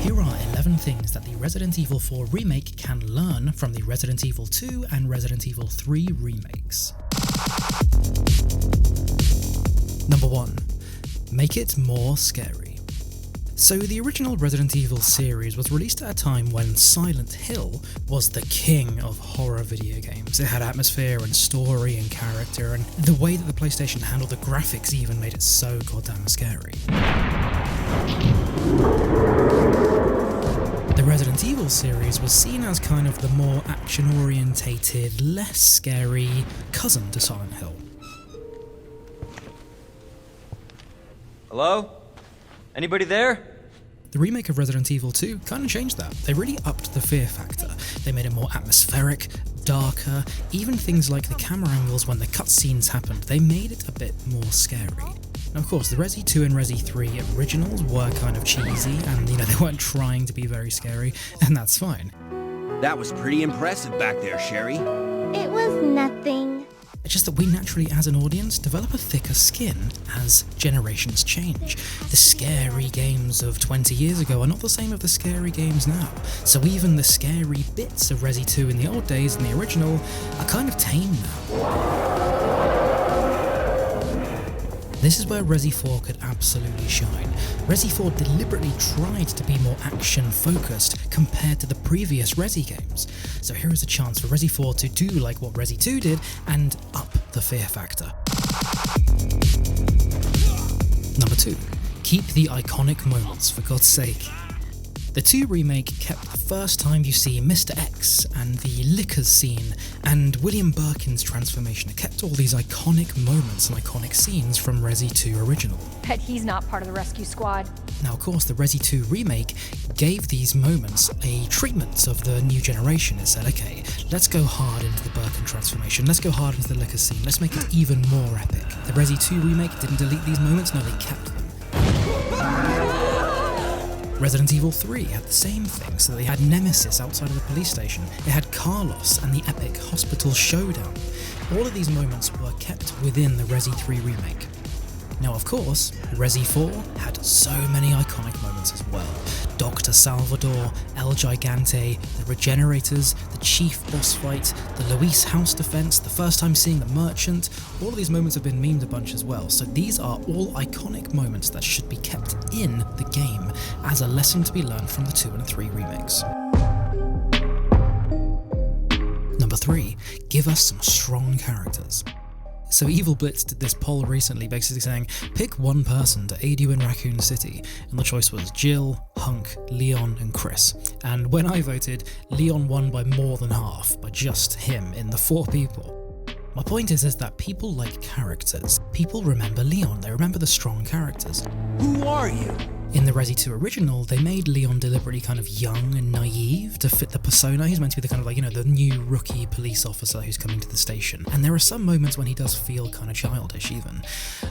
Here are 11 things that the Resident Evil 4 remake can learn from the Resident Evil 2 and Resident Evil 3 remakes. Number 1. Make it more scary. So the original Resident Evil series was released at a time when Silent Hill was the king of horror video games. It had atmosphere and story and character, and the way that the PlayStation handled the graphics even made it so goddamn scary. The Resident Evil series was seen as kind of the more action-orientated, less scary cousin to Silent Hill. Hello? Anybody there? The remake of Resident Evil 2 kind of changed that. They really upped the fear factor. They made it more atmospheric, darker, even things like the camera angles when the cutscenes happened, they made it a bit more scary. Now of course, the Resi 2 and Resi 3 originals were kind of cheesy, and they weren't trying to be very scary, and that's fine. That was pretty impressive back there, Sherry. It was nothing. It's just that we naturally, as an audience, develop a thicker skin as generations change. The scary games of 20 years ago are not the same as the scary games now, so even the scary bits of Resi 2 in the old days and the original are kind of tame now. This is where Resi 4 could absolutely shine. Resi 4 deliberately tried to be more action-focused compared to the previous Resi games. So here is a chance for Resi 4 to do like what Resi 2 did and up the fear factor. Number 2. Keep the iconic moments, for God's sake. The 2 remake kept the first time you see Mr. X and the Lickers scene and William Birkin's transformation. It kept all these iconic moments and iconic scenes from Resi 2 original. Bet he's not part of the rescue squad. Now of course the Resi 2 remake gave these moments a treatment of the new generation. It said, okay, let's go hard into the Birkin transformation, let's go hard into the Lickers scene, let's make it even more epic. The Resi 2 remake didn't delete these moments, no, they kept them. Resident Evil 3 had the same thing, so they had Nemesis outside of the police station, it had Carlos and the epic hospital showdown. All of these moments were kept within the Resi 3 remake. Now of course, Resi 4 had so many iconic moments as well. Dr. Salvador, El Gigante, the Regenerators, the Chief boss fight, the Luis house defense, the first time seeing the Merchant, all of these moments have been memed a bunch as well, so these are all iconic moments that should be kept in the game as a lesson to be learned from the 2 and 3 remakes. Number 3, give us some strong characters. So Evil Blitz did this poll recently basically saying, pick one person to aid you in Raccoon City, and the choice was Jill, Hunk, Leon and Chris. And when I voted, Leon won by more than half, by just him in the 4 people. My point is that people like characters. People remember Leon, they remember the strong characters. Who are you? In the Resi 2 original, they made Leon deliberately kind of young and naive to fit the persona. He's meant to be the kind of like, the new rookie police officer who's coming to the station. And there are some moments when he does feel kind of childish even.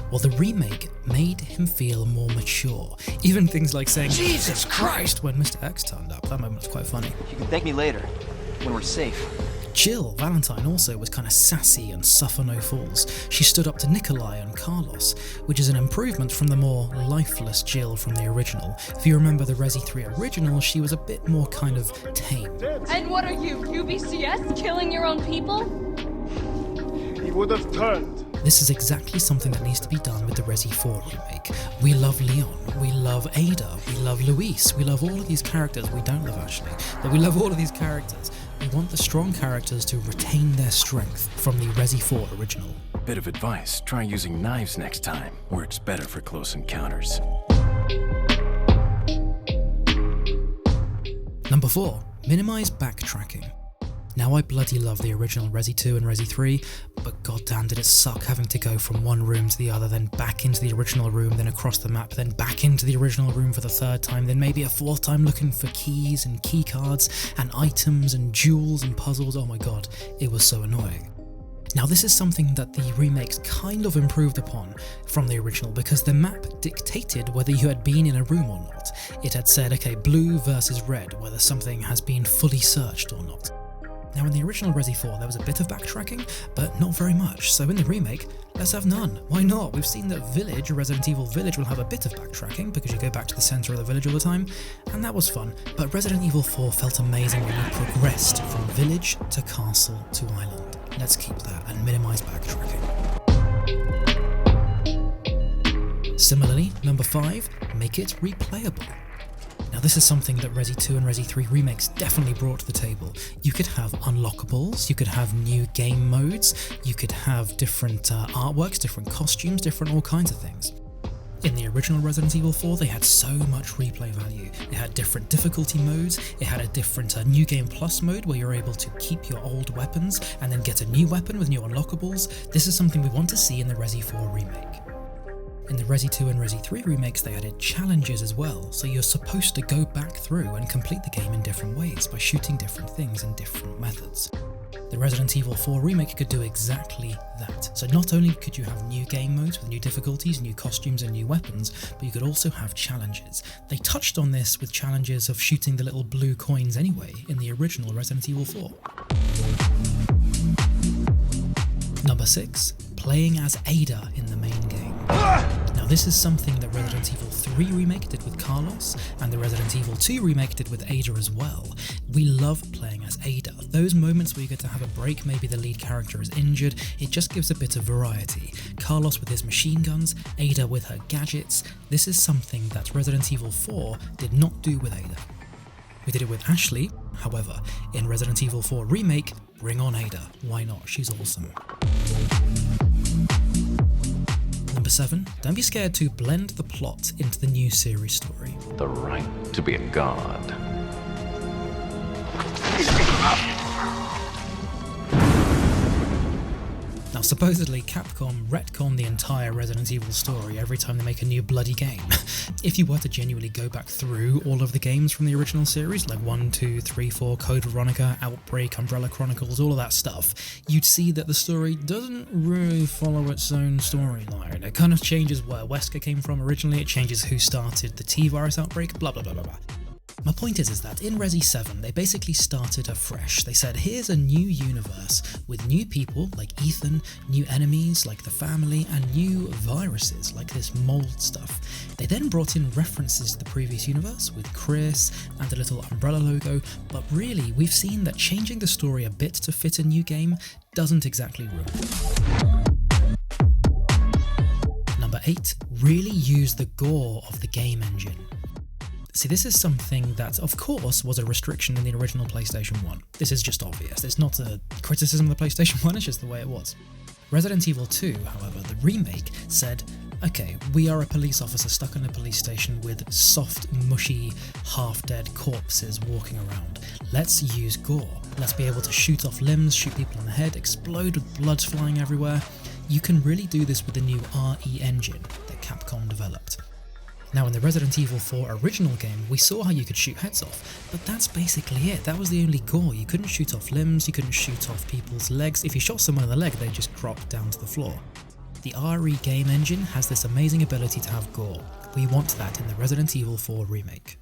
Well, the remake made him feel more mature. Even things like saying, Jesus Christ, when Mr. X turned up. That moment was quite funny. You can thank me later, when we're safe. Jill Valentine also was kind of sassy and suffer no fools. She stood up to Nikolai and Carlos, which is an improvement from the more lifeless Jill from the original. If you remember the Resi 3 original, she was a bit more kind of tame. And what are you, UBCS, killing your own people? He would have turned. This is exactly something that needs to be done with the Resi 4 remake. We love Leon, we love Ada, we love Luis, we love all of these characters. We don't love Ashley, but we love all of these characters. We want the strong characters to retain their strength from the Resi 4 original. Bit of advice, try using knives next time. Works better for close encounters. Number 4. Minimize backtracking. Now I bloody love the original Resi 2 and Resi 3, but goddamn did it suck having to go from one room to the other, then back into the original room, then across the map, then back into the original room for the 3rd time, then maybe a 4th time looking for keys and key cards and items and jewels and puzzles. Oh my god, it was so annoying. Now this is something that the remakes kind of improved upon from the original, because the map dictated whether you had been in a room or not. It had said, okay, blue versus red, whether something has been fully searched or not. Now in the original Resi 4 there was a bit of backtracking, but not very much, so in the remake, let's have none. Why not? We've seen that Village, Resident Evil Village, will have a bit of backtracking because you go back to the centre of the village all the time, and that was fun, but Resident Evil 4 felt amazing when you progressed from village to castle to island. Let's keep that and minimise backtracking. Similarly, number 5, make it replayable. Now this is something that Resi 2 and Resi 3 remakes definitely brought to the table. You could have unlockables, you could have new game modes, you could have different artworks, different costumes, different all kinds of things. In the original Resident Evil 4 they had so much replay value. It had different difficulty modes, it had a different New Game Plus mode where you're able to keep your old weapons and then get a new weapon with new unlockables. This is something we want to see in the Resi 4 remake. In the Resi 2 and Resi 3 remakes they added challenges as well, so you're supposed to go back through and complete the game in different ways by shooting different things in different methods. The Resident Evil 4 remake could do exactly that, so not only could you have new game modes with new difficulties, new costumes and new weapons, but you could also have challenges. They touched on this with challenges of shooting the little blue coins anyway in the original Resident Evil 4. Number 6. Playing as Ada in the main game. Now this is something that Resident Evil 3 remake did with Carlos, and the Resident Evil 2 remake did with Ada as well. We love playing as Ada. Those moments where you get to have a break, maybe the lead character is injured, it just gives a bit of variety. Carlos with his machine guns, Ada with her gadgets. This is something that Resident Evil 4 did not do with Ada. We did it with Ashley, however, in Resident Evil 4 remake, bring on Ada. Why not? She's awesome. Number 7, don't be scared to blend the plot into the new series story. The right to be a god. Now supposedly Capcom retcon the entire Resident Evil story every time they make a new bloody game. If you were to genuinely go back through all of the games from the original series, like 1, 2, 3, 4, Code Veronica, Outbreak, Umbrella Chronicles, all of that stuff, you'd see that the story doesn't really follow its own storyline. It kind of changes where Wesker came from originally, it changes who started the T-virus outbreak, blah blah blah blah blah. My point is that in Resi 7 they basically started afresh. They said here's a new universe with new people like Ethan, new enemies like the family, and new viruses like this mold stuff. They then brought in references to the previous universe with Chris and a little Umbrella logo, but really we've seen that changing the story a bit to fit a new game doesn't exactly ruin it. Number 8, really use the gore of the game engine. See, this is something that, of course, was a restriction in the original PlayStation 1. This is just obvious. It's not a criticism of the PlayStation 1, it's just the way it was. Resident Evil 2, however, the remake, said, okay, we are a police officer stuck in a police station with soft, mushy, half-dead corpses walking around. Let's use gore. Let's be able to shoot off limbs, shoot people in the head, explode with blood flying everywhere. You can really do this with the new RE engine that Capcom developed. Now in the Resident Evil 4 original game, we saw how you could shoot heads off, but that's basically it. That was the only gore. You couldn't shoot off limbs, you couldn't shoot off people's legs. If you shot someone in the leg, they just dropped down to the floor. The RE game engine has this amazing ability to have gore. We want that in the Resident Evil 4 remake.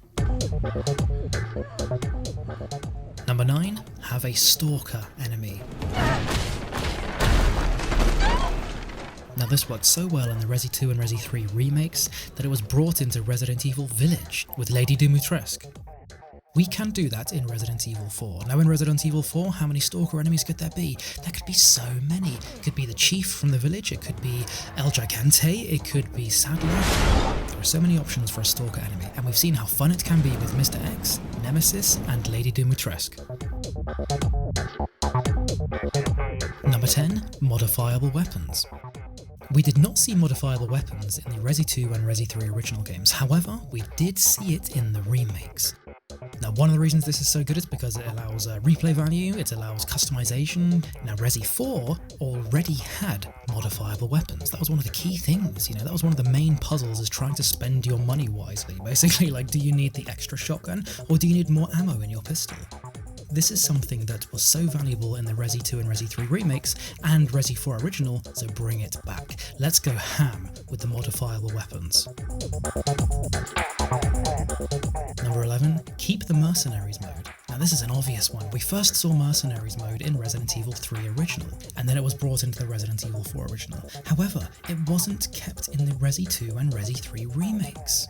Number 9, have a stalker enemy. Now this worked so well in the Resi 2 and Resi 3 remakes that it was brought into Resident Evil Village with Lady Dimitrescu. We can do that in Resident Evil 4. Now in Resident Evil 4, how many stalker enemies could there be? There could be so many. It could be the chief from the village, it could be El Gigante, it could be Sadler. There are so many options for a stalker enemy, and we've seen how fun it can be with Mr. X, Nemesis, and Lady Dimitrescu. Number 10, modifiable weapons. We did not see modifiable weapons in the Resi 2 and Resi 3 original games, however, we did see it in the remakes. Now one of the reasons this is so good is because it allows replay value, it allows customization. Now Resi 4 already had modifiable weapons. That was one of the key things, that was one of the main puzzles, is trying to spend your money wisely. Basically, like, do you need the extra shotgun or do you need more ammo in your pistol? This is something that was so valuable in the Resi 2 and Resi 3 remakes and Resi 4 original, so bring it back. Let's go ham with the modifiable weapons. Number 11, keep the mercenaries mode. Now this is an obvious one. We first saw mercenaries mode in Resident Evil 3 original, and then it was brought into the Resident Evil 4 original. However, it wasn't kept in the Resi 2 and Resi 3 remakes.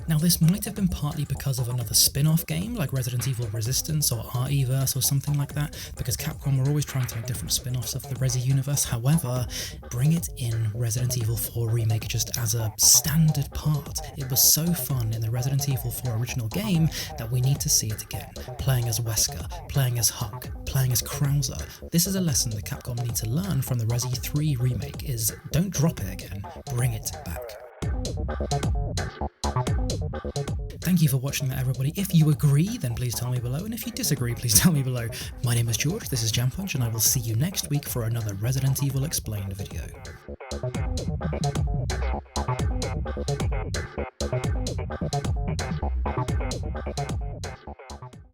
Now this might have been partly because of another spin-off game like Resident Evil Resistance or REverse or something like that, because Capcom were always trying to make different spin-offs of the Resi universe. However, bring it in Resident Evil 4 Remake just as a standard part. It was so fun in the Resident Evil 4 original game that we need to see it again. Playing as Wesker, playing as Huck, playing as Krauser. This is a lesson that Capcom need to learn from the Resi 3 Remake, is don't drop it again, bring it back. Thank you for watching that, everybody. If you agree, then please tell me below, and if you disagree, please tell me below. My name is George, this is Jam Punch, and I will see you next week for another Resident Evil Explained video.